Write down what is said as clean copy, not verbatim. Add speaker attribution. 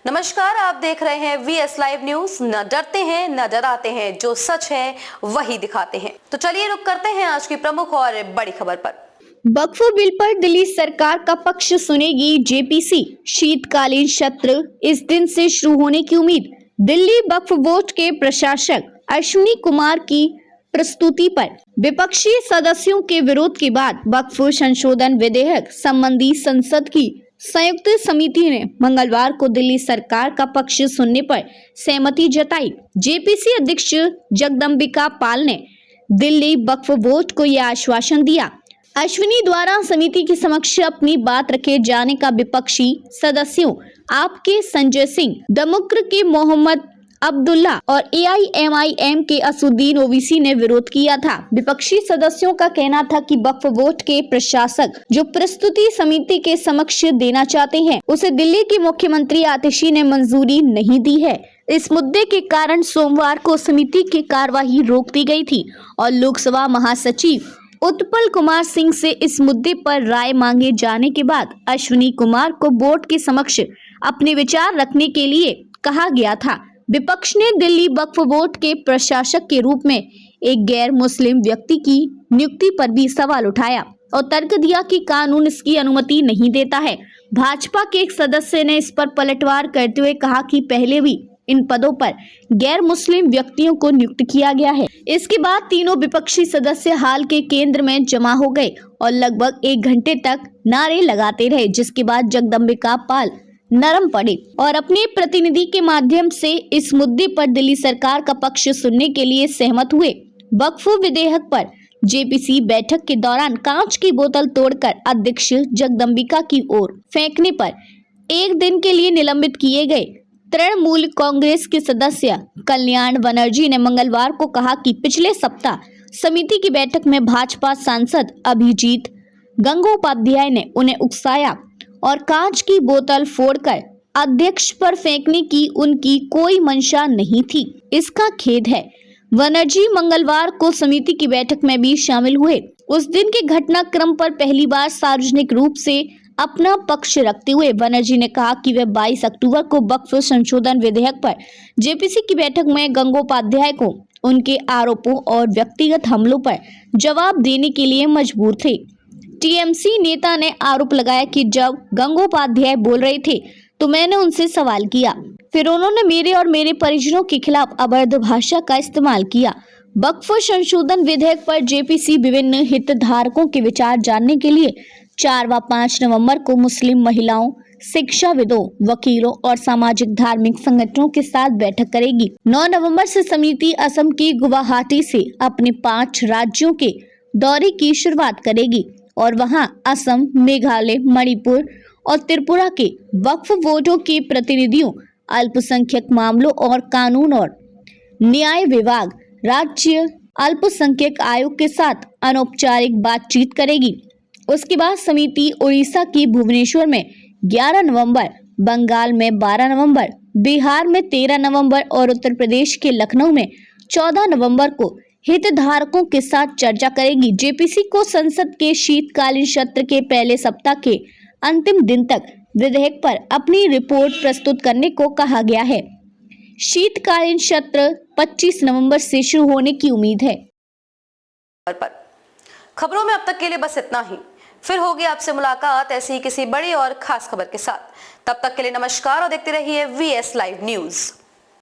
Speaker 1: नमस्कार, आप देख रहे हैं VS लाइव न्यूज। न डरते हैं न डराते हैं, जो सच है वही दिखाते हैं। तो चलिए रुक करते हैं आज की प्रमुख और बड़ी खबर पर।
Speaker 2: वक्फ बिल पर दिल्ली सरकार का पक्ष सुनेगी जेपीसी, शीतकालीन सत्र इस दिन से शुरू होने की उम्मीद। दिल्ली वक्फ बोर्ड के प्रशासक अश्विनी कुमार की प्रस्तुति पर विपक्षी सदस्यों के विरोध के बाद वक्फ संशोधन विधेयक संबंधी संसद की संयुक्त समिति ने मंगलवार को दिल्ली सरकार का पक्ष सुनने पर सहमति जताई। जेपीसी अध्यक्ष जगदम्बिका पाल ने दिल्ली वक्फ बोर्ड को यह आश्वासन दिया। अश्विनी द्वारा समिति के समक्ष अपनी बात रखे जाने का विपक्षी सदस्यों आपके संजय सिंह, दमुक्र के मोहम्मद अब्दुल्ला और AIMIM के असुद्दीन ओवैसी ने विरोध किया था। विपक्षी सदस्यों का कहना था कि वक्फ बोर्ड के प्रशासक जो प्रस्तुति समिति के समक्ष देना चाहते हैं, उसे दिल्ली के मुख्यमंत्री आतिशी ने मंजूरी नहीं दी है। इस मुद्दे के कारण सोमवार को समिति की कार्यवाही रोक दी गई थी और लोकसभा महासचिव उत्पल कुमार सिंह से इस मुद्दे पर राय मांगे जाने के बाद अश्विनी कुमार को बोर्ड के समक्ष अपने विचार रखने के लिए कहा गया था। विपक्ष ने दिल्ली वक्फ बोर्ड के प्रशासक के रूप में एक गैर मुस्लिम व्यक्ति की नियुक्ति पर भी सवाल उठाया और तर्क दिया कि कानून इसकी अनुमति नहीं देता है। भाजपा के एक सदस्य ने इस पर पलटवार करते हुए कहा कि पहले भी इन पदों पर गैर मुस्लिम व्यक्तियों को नियुक्त किया गया है। इसके बाद तीनों विपक्षी सदस्य हाल के केंद्र में जमा हो गए और लगभग 1 घंटे तक नारे लगाते रहे, जिसके बाद जगदम्बिका पाल नरम पड़े और अपने प्रतिनिधि के माध्यम से इस मुद्दे पर दिल्ली सरकार का पक्ष सुनने के लिए सहमत हुए। वक्फ विधेयक पर जेपीसी बैठक के दौरान कांच की बोतल तोड़कर अध्यक्ष जगदम्बिका की ओर फेंकने पर 1 दिन के लिए निलंबित किए गए तृणमूल कांग्रेस के सदस्य कल्याण बनर्जी ने मंगलवार को कहा कि पिछले सप्ताह समिति की बैठक में भाजपा सांसद अभिजीत गंगोपाध्याय ने उन्हें उकसाया और कांच की बोतल फोड़कर अध्यक्ष पर फेंकने की उनकी कोई मंशा नहीं थी। इसका खेद है। बनर्जी मंगलवार को समिति की बैठक में भी शामिल हुए। उस दिन के घटनाक्रम पर पहली बार सार्वजनिक रूप से अपना पक्ष रखते हुए बनर्जी ने कहा कि वे 22 अक्टूबर को वक्फ संशोधन विधेयक पर जेपीसी की बैठक में गंगोपाध्याय को उनके आरोपों और व्यक्तिगत हमलों पर जवाब देने के लिए मजबूर थे। टीएमसी नेता ने आरोप लगाया कि जब गंगोपाध्याय बोल रहे थे तो मैंने उनसे सवाल किया, फिर उन्होंने मेरे और मेरे परिजनों के खिलाफ अभद्र भाषा का इस्तेमाल किया। वक्फ संशोधन विधेयक पर जेपीसी विभिन्न हितधारकों के विचार जानने के लिए 4 व 5 नवंबर को मुस्लिम महिलाओं, शिक्षाविदों, वकीलों और सामाजिक धार्मिक संगठनों के साथ बैठक करेगी। 9 नवंबर से समिति असम की गुवाहाटी से अपने 5 राज्यों के दौरे की शुरुआत करेगी और वहां असम, मेघालय, मणिपुर और त्रिपुरा के वक्फ बोर्डों के प्रतिनिधियों, अल्पसंख्यक मामलों और कानून और न्याय विभाग, राज्य अल्पसंख्यक आयोग के साथ अनौपचारिक बातचीत करेगी। उसके बाद समिति उड़ीसा की भुवनेश्वर में 11 नवंबर, बंगाल में 12 नवंबर, बिहार में 13 नवंबर और उत्तर प्रदेश के लखनऊ में 14 नवंबर को हितधारकों के साथ चर्चा करेगी। जेपीसी को संसद के शीतकालीन सत्र के पहले सप्ताह के अंतिम दिन तक विधेयक पर अपनी रिपोर्ट प्रस्तुत करने को कहा गया है। शीतकालीन सत्र 25 नवंबर से शुरू होने की उम्मीद है।
Speaker 1: खबरों में अब तक के लिए बस इतना ही। फिर होगी आपसे मुलाकात ऐसी ही किसी बड़ी और खास खबर के साथ। तब तक के लिए नमस्कार और देखते रहिए VS लाइव न्यूज।